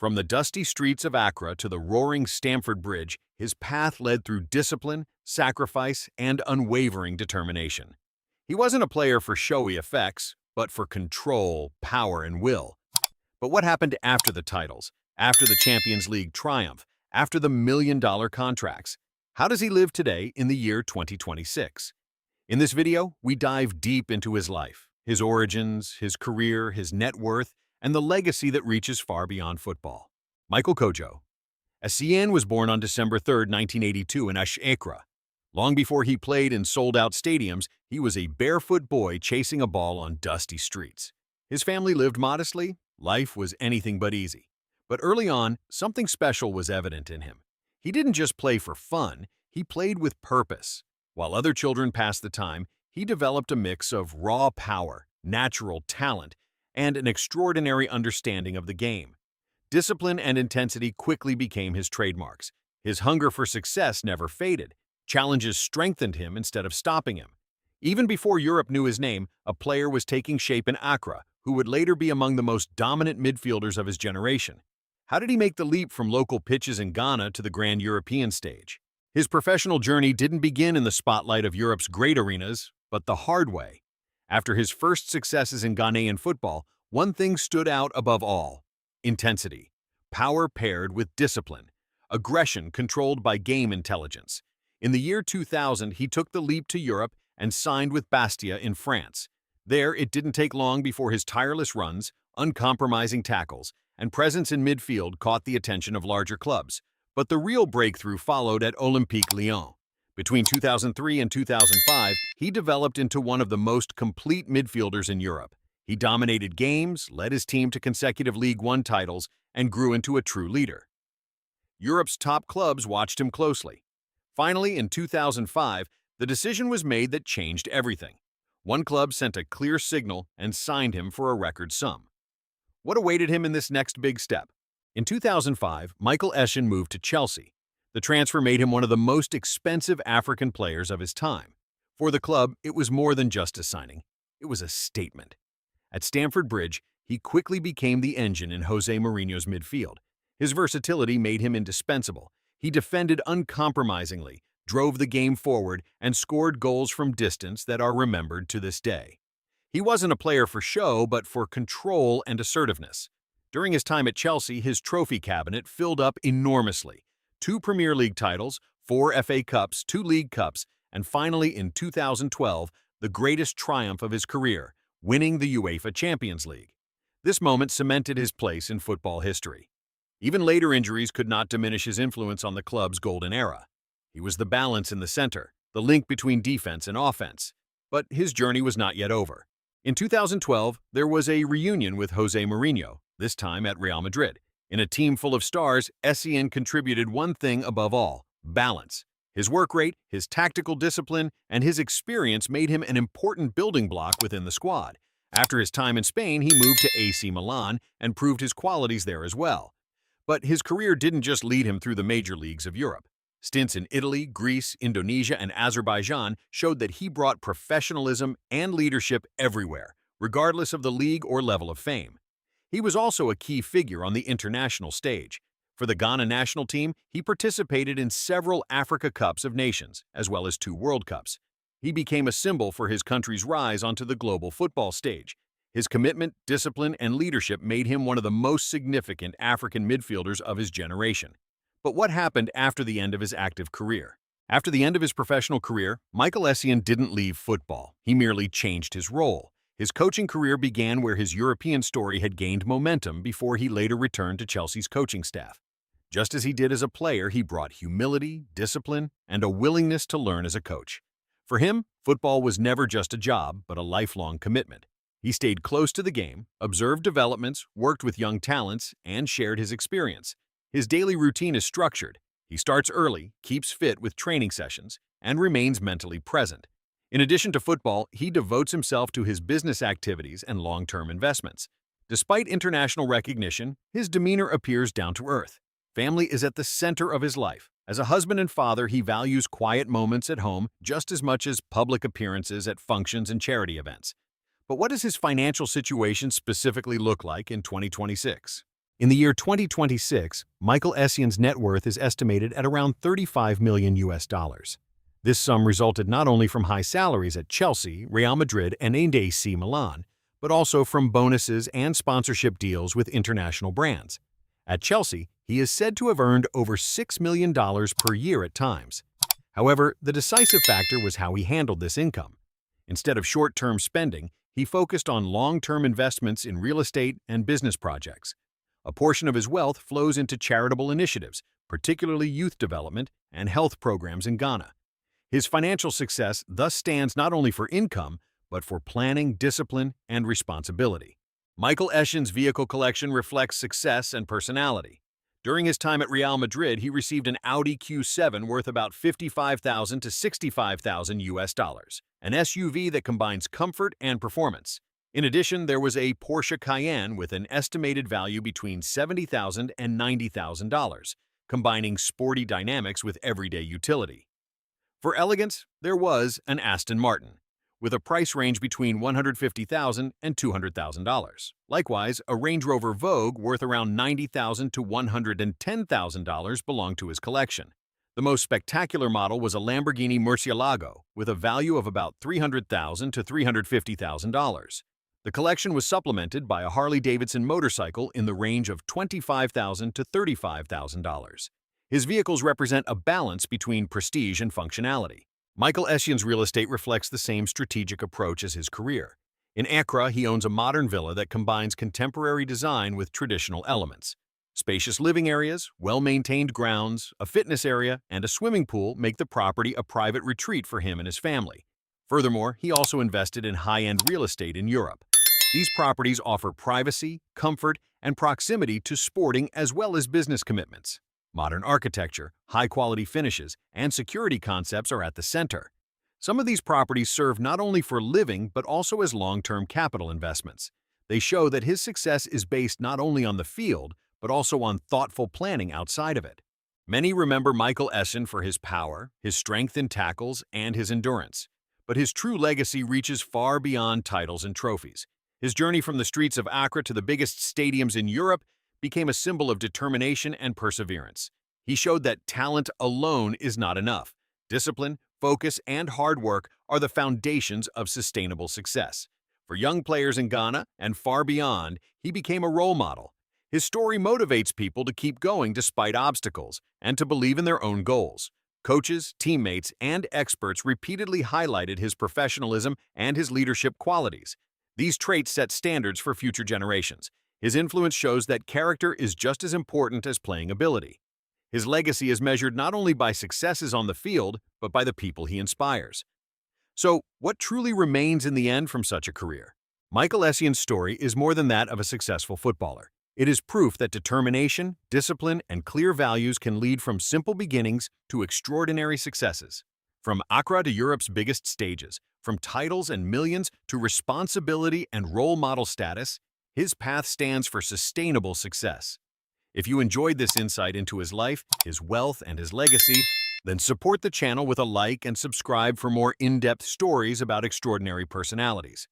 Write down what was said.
From the dusty streets of Accra to the roaring Stamford Bridge, his path led through discipline, sacrifice, and unwavering determination. He wasn't a player for showy effects, but for control, power, and will. But what happened after the titles, after the Champions League triumph, after the million-dollar contracts? How does he live today in the year 2026? In this video, we dive deep into his life, his origins, his career, his net worth, and the legacy that reaches far beyond football. Michael Essien was born on December 3, 1982 in Accra. Long before he played in sold-out stadiums, he was a barefoot boy chasing a ball on dusty streets. His family lived modestly. Life was anything but easy. But early on, something special was evident in him. He didn't just play for fun, he played with purpose. While other children passed the time, he developed a mix of raw power, natural talent, and an extraordinary understanding of the game. Discipline and intensity quickly became his trademarks. His hunger for success never faded. Challenges strengthened him instead of stopping him. Even before Europe knew his name, a player was taking shape in Accra, who would later be among the most dominant midfielders of his generation. How did he make the leap from local pitches in Ghana to the grand European stage? His professional journey didn't begin in the spotlight of Europe's great arenas, but the hard way. After his first successes in Ghanaian football, one thing stood out above all: intensity. Power paired with discipline. Aggression controlled by game intelligence. In the year 2000, he took the leap to Europe and signed with Bastia in France. There, it didn't take long before his tireless runs, uncompromising tackles, and presence in midfield caught the attention of larger clubs. But the real breakthrough followed at Olympique Lyon. Between 2003 and 2005, he developed into one of the most complete midfielders in Europe. He dominated games, led his team to consecutive League One titles, and grew into a true leader. Europe's top clubs watched him closely. Finally, in 2005, the decision was made that changed everything. One club sent a clear signal and signed him for a record sum. What awaited him in this next big step? In 2005, Michael Essien moved to Chelsea. The transfer made him one of the most expensive African players of his time. For the club, it was more than just a signing. It was a statement. At Stamford Bridge, he quickly became the engine in Jose Mourinho's midfield. His versatility made him indispensable. He defended uncompromisingly, drove the game forward, and scored goals from distance that are remembered to this day. He wasn't a player for show, but for control and assertiveness. During his time at Chelsea, his trophy cabinet filled up enormously. 2 Premier League titles, 4 FA Cups, 2 League Cups, and finally in 2012, the greatest triumph of his career, winning the UEFA Champions League. This moment cemented his place in football history. Even later injuries could not diminish his influence on the club's golden era. He was the balance in the center, the link between defense and offense. But his journey was not yet over. In 2012, there was a reunion with Jose Mourinho, this time at Real Madrid. In a team full of stars, Essien contributed one thing above all: balance. His work rate, his tactical discipline, and his experience made him an important building block within the squad. After his time in Spain, he moved to AC Milan and proved his qualities there as well. But his career didn't just lead him through the major leagues of Europe. Stints in Italy, Greece, Indonesia, and Azerbaijan showed that he brought professionalism and leadership everywhere, regardless of the league or level of fame. He was also a key figure on the international stage. For the Ghana national team, he participated in several Africa Cups of Nations, as well as 2 World Cups. He became a symbol for his country's rise onto the global football stage. His commitment, discipline, and leadership made him one of the most significant African midfielders of his generation. But what happened after the end of his active career? After the end of his professional career, Michael Essien didn't leave football. He merely changed his role. His coaching career began where his European story had gained momentum before he later returned to Chelsea's coaching staff. Just as he did as a player, he brought humility, discipline, and a willingness to learn as a coach. For him, football was never just a job, but a lifelong commitment. He stayed close to the game, observed developments, worked with young talents, and shared his experience. His daily routine is structured. He starts early, keeps fit with training sessions, and remains mentally present. In addition to football, he devotes himself to his business activities and long-term investments. Despite international recognition, his demeanor appears down to earth. Family is at the center of his life. As a husband and father, he values quiet moments at home just as much as public appearances at functions and charity events. But what does his financial situation specifically look like in 2026? In the year 2026, Michael Essien's net worth is estimated at around 35 million US dollars. This sum resulted not only from high salaries at Chelsea, Real Madrid, and AC Milan, but also from bonuses and sponsorship deals with international brands. At Chelsea, he is said to have earned over $6 million per year at times. However, the decisive factor was how he handled this income. Instead of short-term spending, he focused on long-term investments in real estate and business projects. A portion of his wealth flows into charitable initiatives, particularly youth development and health programs in Ghana. His financial success thus stands not only for income, but for planning, discipline, and responsibility. Michael Essien's vehicle collection reflects success and personality. During his time at Real Madrid, he received an Audi Q7 worth about $55,000 to $65,000 US dollars, an SUV that combines comfort and performance. In addition, there was a Porsche Cayenne with an estimated value between $70,000 and $90,000, combining sporty dynamics with everyday utility. For elegance, there was an Aston Martin, with a price range between $150,000 and $200,000. Likewise, a Range Rover Vogue worth around $90,000 to $110,000 belonged to his collection. The most spectacular model was a Lamborghini Murcielago, with a value of about $300,000 to $350,000. The collection was supplemented by a Harley-Davidson motorcycle in the range of $25,000 to $35,000. His vehicles represent a balance between prestige and functionality. Michael Essien's real estate reflects the same strategic approach as his career. In Accra, he owns a modern villa that combines contemporary design with traditional elements. Spacious living areas, well-maintained grounds, a fitness area, and a swimming pool make the property a private retreat for him and his family. Furthermore, he also invested in high-end real estate in Europe. These properties offer privacy, comfort, and proximity to sporting as well as business commitments. Modern architecture, high-quality finishes, and security concepts are at the center. Some of these properties serve not only for living but also as long-term capital investments. They show that his success is based not only on the field but also on thoughtful planning outside of it. Many remember Michael Essien for his power, his strength in tackles, and his endurance. But his true legacy reaches far beyond titles and trophies. His journey from the streets of Accra to the biggest stadiums in Europe became a symbol of determination and perseverance. He showed that talent alone is not enough. Discipline, focus, and hard work are the foundations of sustainable success. For young players in Ghana and far beyond, he became a role model. His story motivates people to keep going despite obstacles and to believe in their own goals. Coaches, teammates, and experts repeatedly highlighted his professionalism and his leadership qualities. These traits set standards for future generations. His influence shows that character is just as important as playing ability. His legacy is measured not only by successes on the field, but by the people he inspires. So, what truly remains in the end from such a career? Michael Essien's story is more than that of a successful footballer. It is proof that determination, discipline, and clear values can lead from simple beginnings to extraordinary successes. From Accra to Europe's biggest stages, from titles and millions to responsibility and role model status, his path stands for sustainable success. If you enjoyed this insight into his life, his wealth, and his legacy, then support the channel with a like and subscribe for more in-depth stories about extraordinary personalities.